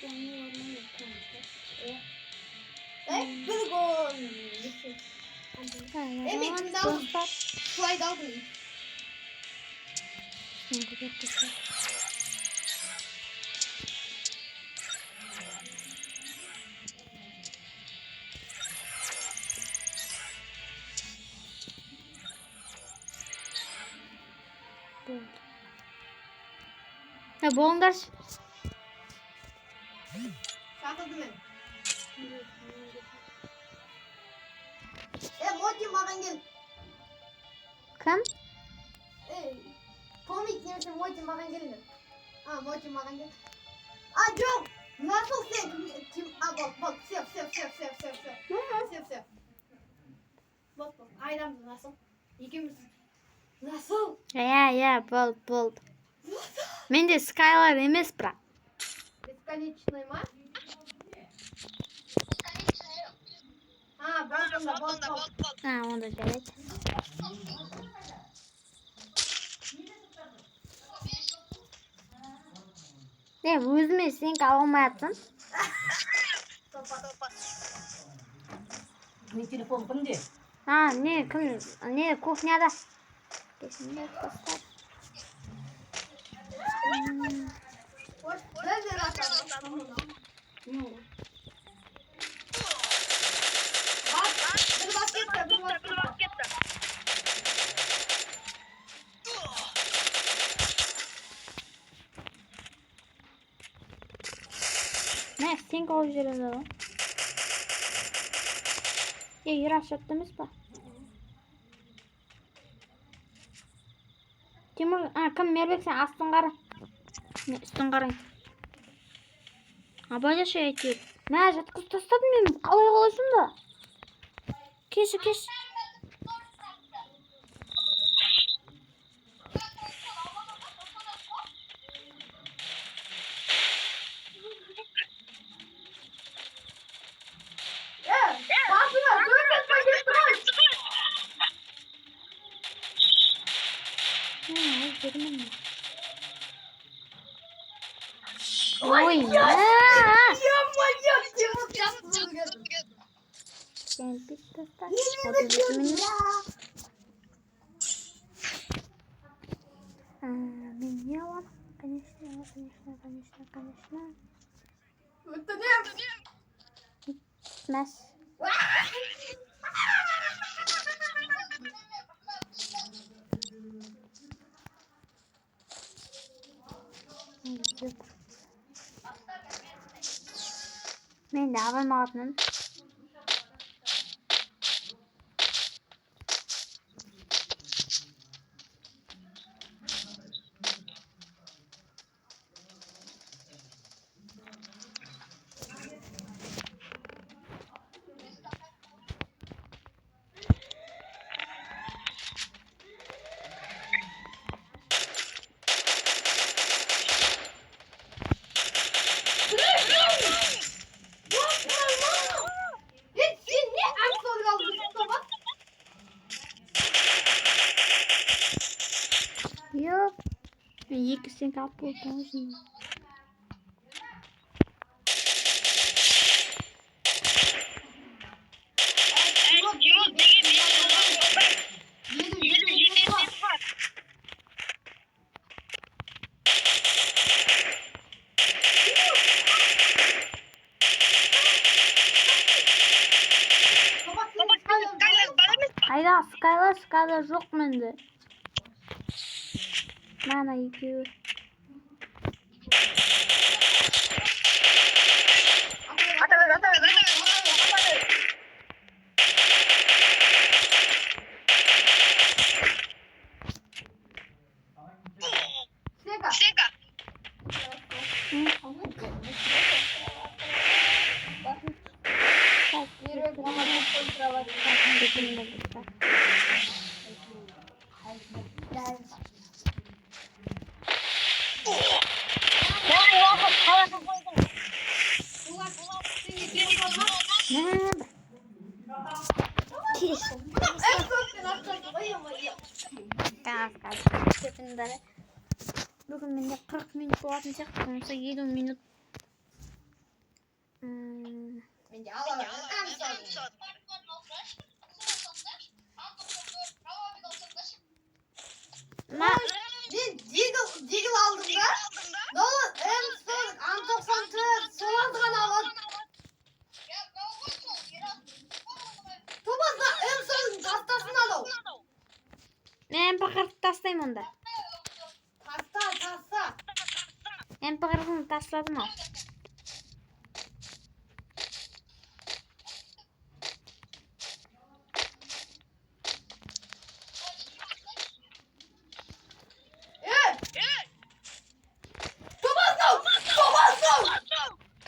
Men kimni aldım? Slide aldım. Ya bolunдар. Çakıldım ben. Moti mağan gel. Kim? Komik neyse Moti mağan gelin. Moti mağan gel. Yok. Nasıl sen? Bak. Sev. Sev. Bak. Ayramdı nasıl? İkimiz. Nasıl? Ya, болды. Менде скайлар емес, бірақ. Бесконечный ма? болды. Онда жарайды. Өзіме сенкі ала алмайатсың. Не телефон кімде? Не кухняда. Кесімде поставь. Ne, sen koy жерінде ғой. Ер ашатты емес па? Тимур, кім Мербек, сен астын қара. Не, үстін қарайын. Абайдашы әйтеуір. Мә, жатқыз тастадым мен. Қалай да? Кеш. Ой, Меняла, конечно. Смеш. Мен де абаймағатынын. Yok. Екі сен алып болдың. Айда, скайла жоқ менде. Mana екеуі. Сека. Бүгін менде 40 минут болатын сияқты, болмаса 50 минут Menje alalım. En son. Digil aldım da. Ne olur en son An94 soğazdan alın. Topazda en son tastasını alın. Men paqirib tastayım onda. Tasta. Men paqiribini tasladim al.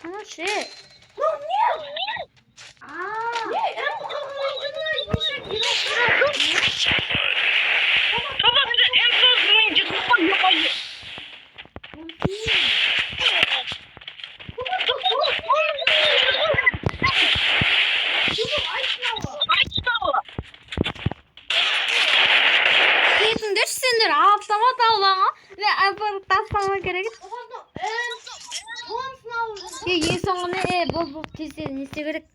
Tamam şey. Yetindir sendir avtomat alana ve apar taslama gerek. Ең соңғы не? Бол тезде не істеу керек?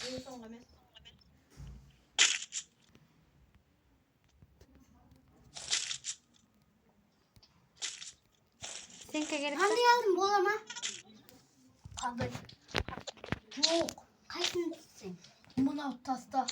Ең соңғы емес. Сенке керек. Қандай алдым бола ма? Қандай? Жоқ. Қайсың сен? Мынау таста.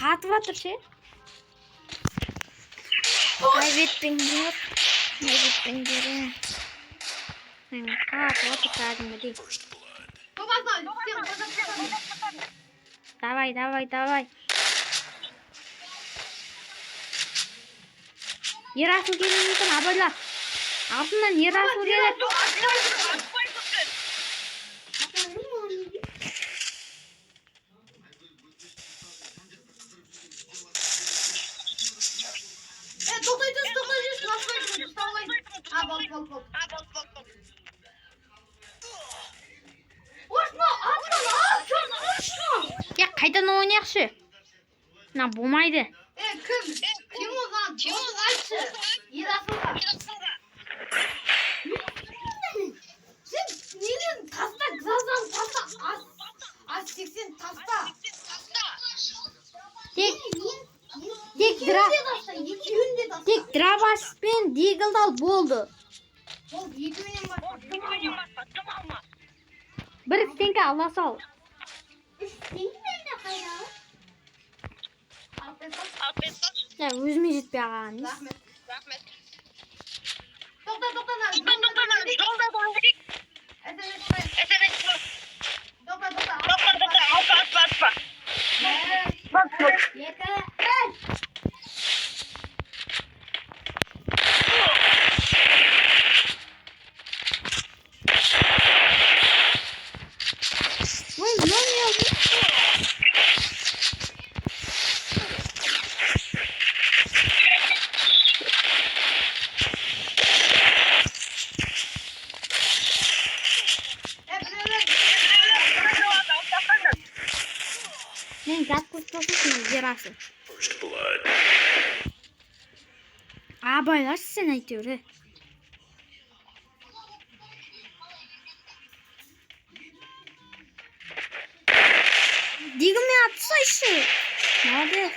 Қатып атыр ше. Kaybetpеңдер. Қатып атыр кәдімгідей. Давай. Ерасыл келін екен, абайла. Артынан ерасыл келеді. Бол. Ya қайдан ойнайықшы? На болмайды. Кім оған? Тоғыз айтшы. Ерасылға. Сен неден таста, газдан таста, аз-80 таста. Тек драбаспен дегілдал болды. Ол екеуінен басқа. Бір стенка ала сал. Өзіме жетпей ағаған. Рахмет. Тоқта. Жолда болайық. SMS. Атпа. Мен газ құстасың жерасың. Абайлашы сен әйтеуір. Дегіме атсайшы. Молодец.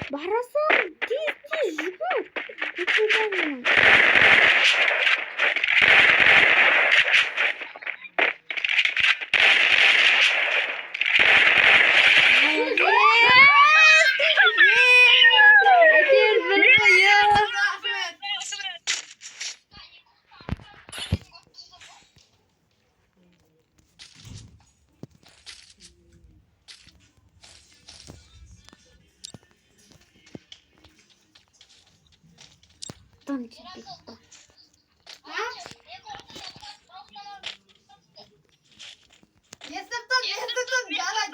Барасың, тез жүгір. Кетпейді. Там тебе. Естіртім, жарай.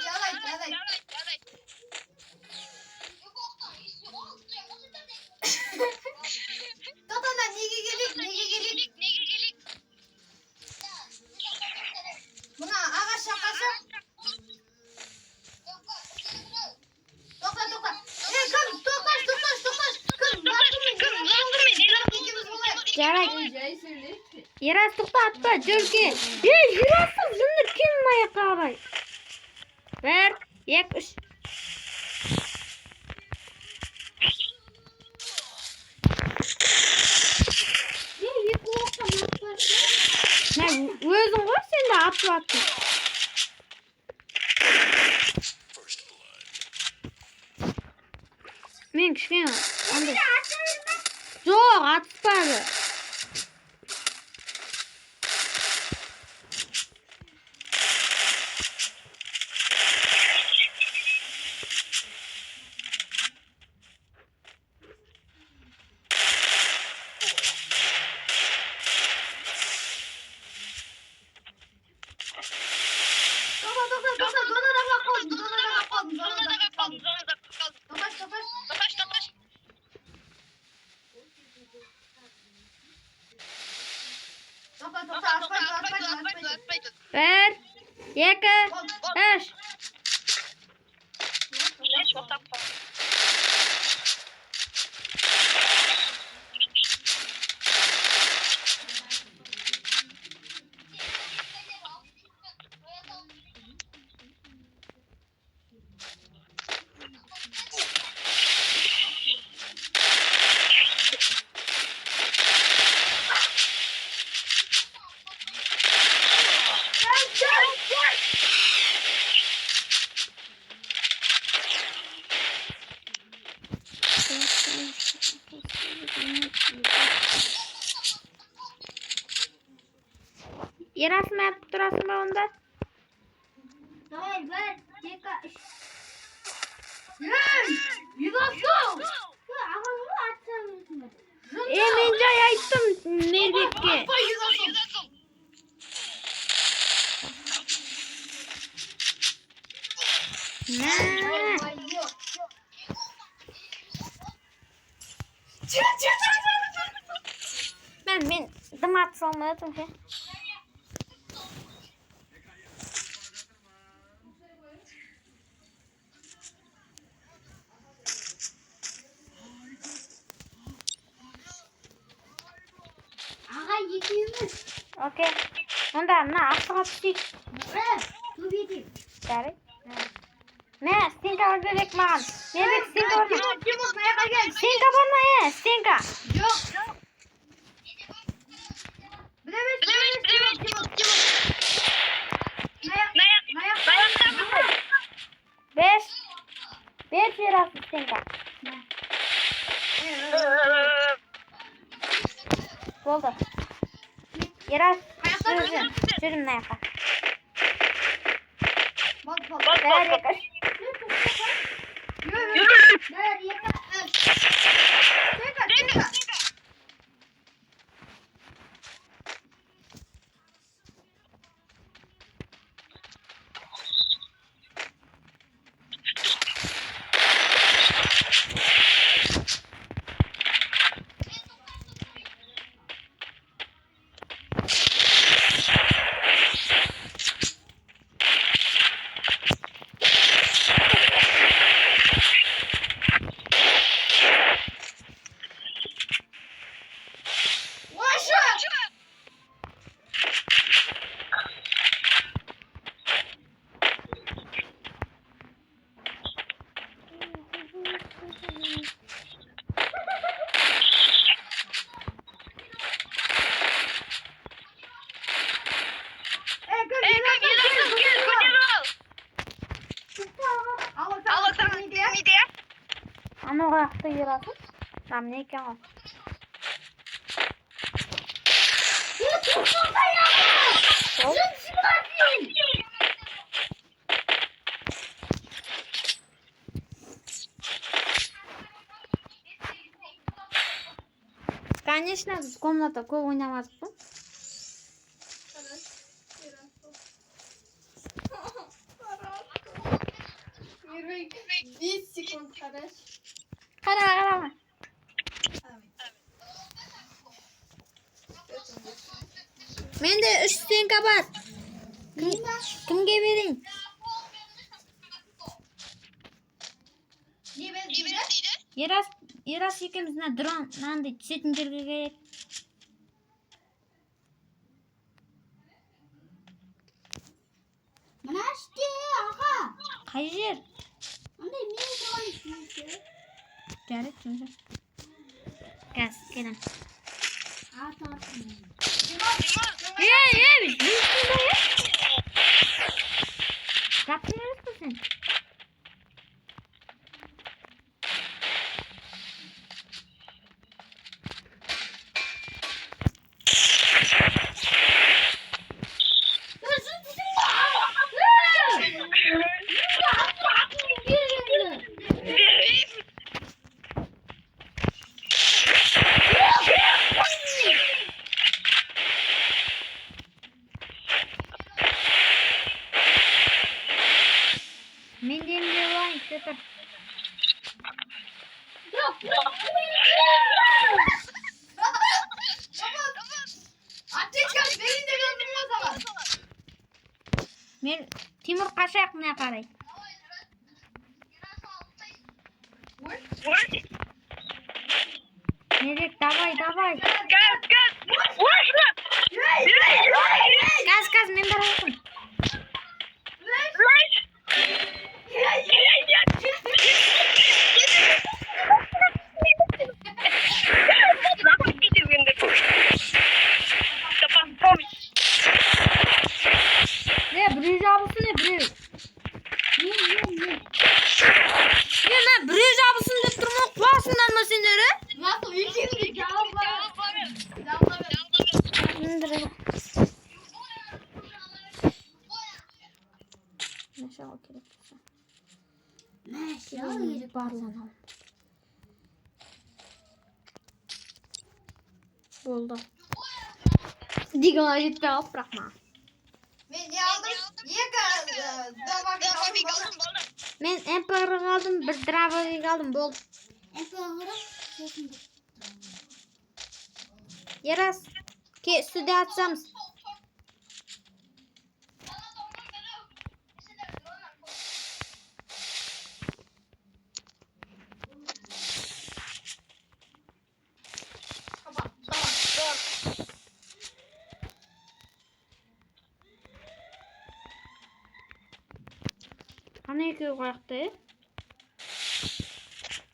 Тоқтана, неге келейік? Мына ағаш шақашы. Тоқта. Кім? Тоқташ. Кім? Жарай. Ерас, тоқта, атпа, жүрге. Жүрасың, жынды кем аяққа қарай. 1, 2, 3. Өзің ғой сен де атып аттың. Мен кішкене. Жоқ, атыспады. Atmayın. 1, 2, 3. Ерасым әпіп тұрасың ба онда? Давай, 1, 2, 3. Үйдесің! Ағамды атсаң өтіңді. Мен жай айттым Мербекке. Мен дым аты салмадым ше. Аға, екеуміз. Окей. Онда мына асыға түсейік. Көбейдейм. Жарайды. Мә, стенка бар берек маған. Мербек, стенка бар ма? Тимур, маяқа кел. Стенка бар ма, стенка? Жоқ. Білеміз, Тимур. Маяқ. 5. 5 берасың стенка. Болды. Ерас, жүрім мына жаққа. Бәрі екі. Мені қаяқты ерасың? Там не екен ол? Конечно, біз комната көп ойнамадық қой. Мирбек 5 секунд қараш. Қарама. Менде 3 теңге бар. Кімге берейін? Не дейді? Ерас екеумізді дрон мынандай түсетін жерге керек. Мына іште, аға. Қай жер? Андай мен тұрған іште. Жарайды, жұмса. Газ, келем. Ей, жұмысында е? Жапты емес пе сен? Мен де емде болайын, сөтір. Аптечканы берейін деп едім ғой саған. Мен Тимур қашақ мына қарай. Мерек, давай. Газ, мен барасың. Біреу жабылсын, біреу. Біреу жабылсын деп тұрмын, қуасыңдар ма сендер, е? Nasıl ikindi cevap ver. Нашал керек болса. Нашал барлығын. Болды. Деген жетпей қалып, бірақ ма. Ben ne aldım? Мен МП-ға қалдым, бір дробовик алдым, болды. Ерас, студия атсамыз. Қана екеу қаяқты, е?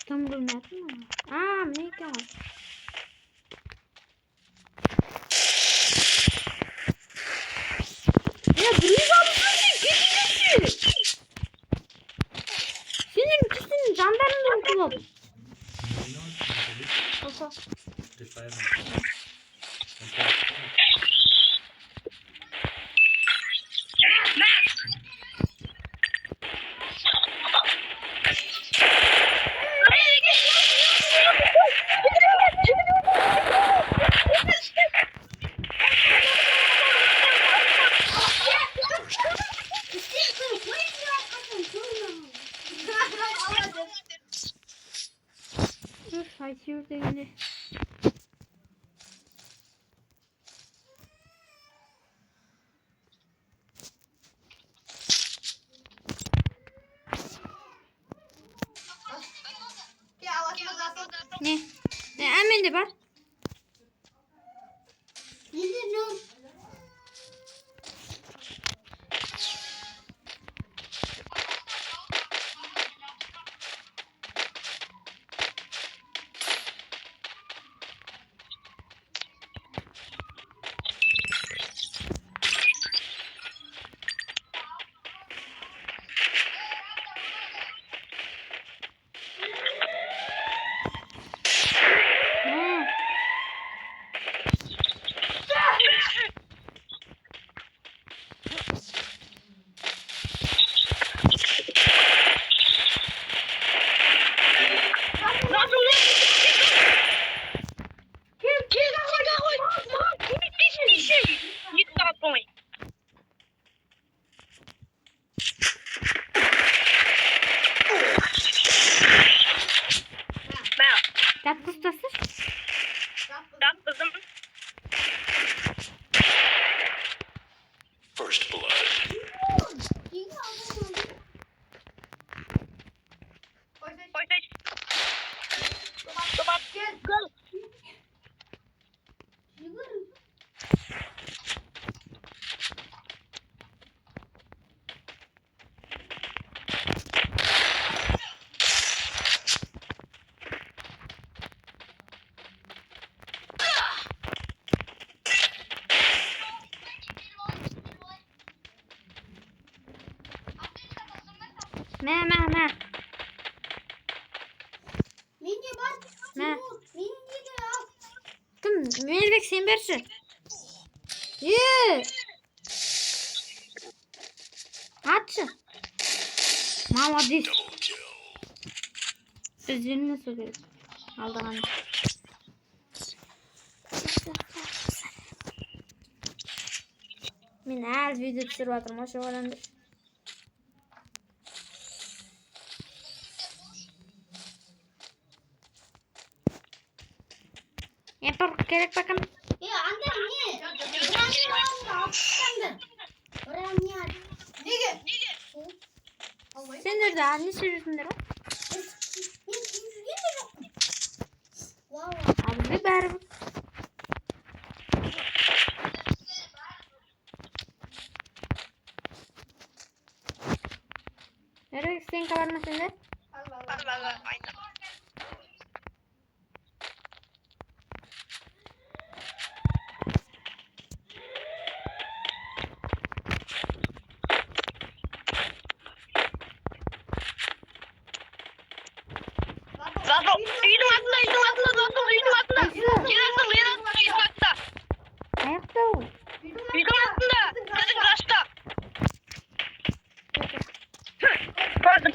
Кім білмәдің ма? Міне екен ғой. Біреу жабылсын дейін, кетіңдерші! Сенің кісінің жандарыңды ұмытып алдым. Әйтеуір дегенде. Ne? Hemen de var. Gel. Gel. Yürü. Mә. Менде бар. Мә. Менде де ал. Кім? Мелбек сен берші. Атшы. Молодец. Өздеріне су керек. Алдаған. Мен әлі видео түсіріп жатырмын. Осы оған Епір керек бакым. Анда не? Buranın yanında alışkandı. Buranın yanında. Nege? Сендер де не істеп жүрсіңдер ғой? Ben kimseye de yokum. Valla. Ал бізге бәрібір. Ерек стенка бар ма сенде? Var. Aynen. Zaten үйдің артында достым, үйдің артында. Үйдің артында. Аяқта ол. Үйдің артында. Сіздің рашта. Көрдім.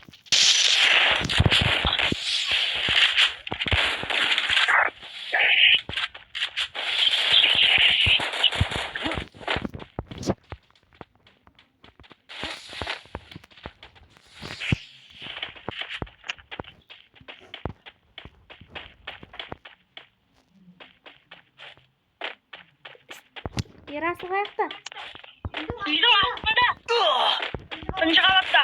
Ерасыл аяқта. Үйдің артында. Бірінші қабатта.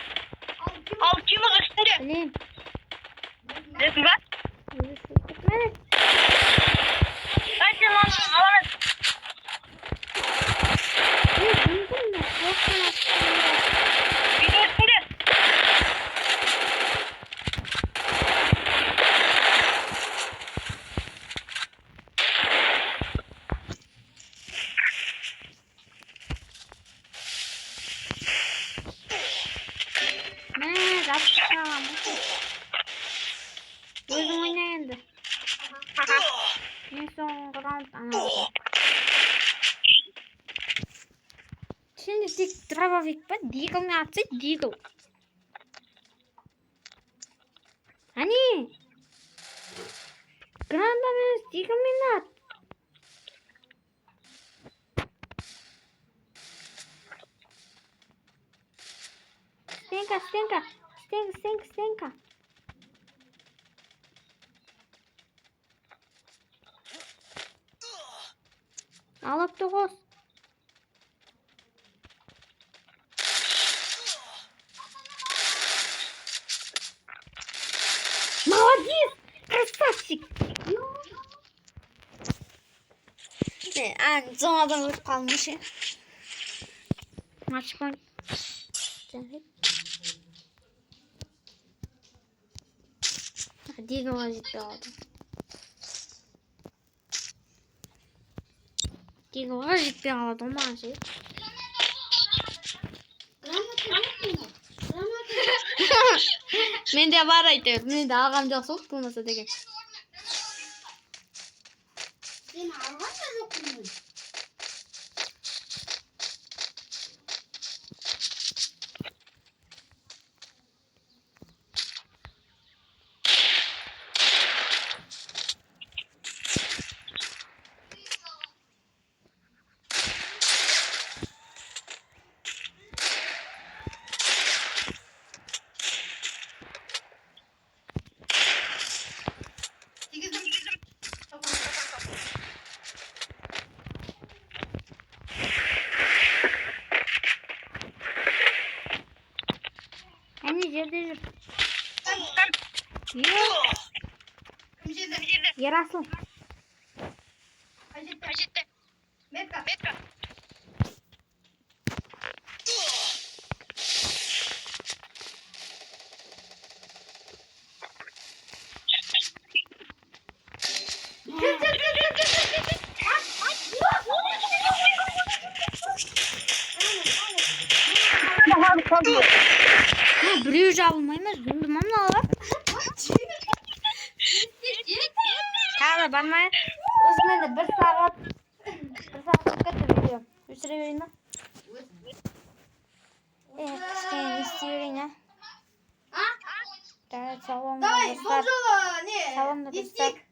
Ал кемір үстінде. Білем. Білесің ба? Өзі сөйтіп мәне. Сен оны аламын. Мүмкін мә. Оққан Үйдің үстінде. Мә, жабып тастаған. Өзің ойна енді. Мен соңғы раунд ана. Şimdi dik дробовик па? Диглмен атсай, дигл. Ани! Гранатамен емес, диглмен ат. Стенка. Алып тоғыз. Молодец! Красавчик! Жаңадан өтіп қалмыш. Матч point. Диглға жетпей қалды. Диглға жетпей қалды маған ше. Менде бар айтыр. Менде алғам жоқ сол болмаса деген. Seni alman da yokum ben. Әне жерде жүр. Кім? Yok. Кім жерде? Ерасыл. Қажетті. Метка. Біреу жабылмай ма? Жынды ма мыналар? Тағы да бармай. Өзім енді бір сағат кетті видео. Өшіре берейін ба? Кішкене не істей берейін, а? А? Да, салонға Давай, сол достар. жолы не? Салонда достар. Естейік.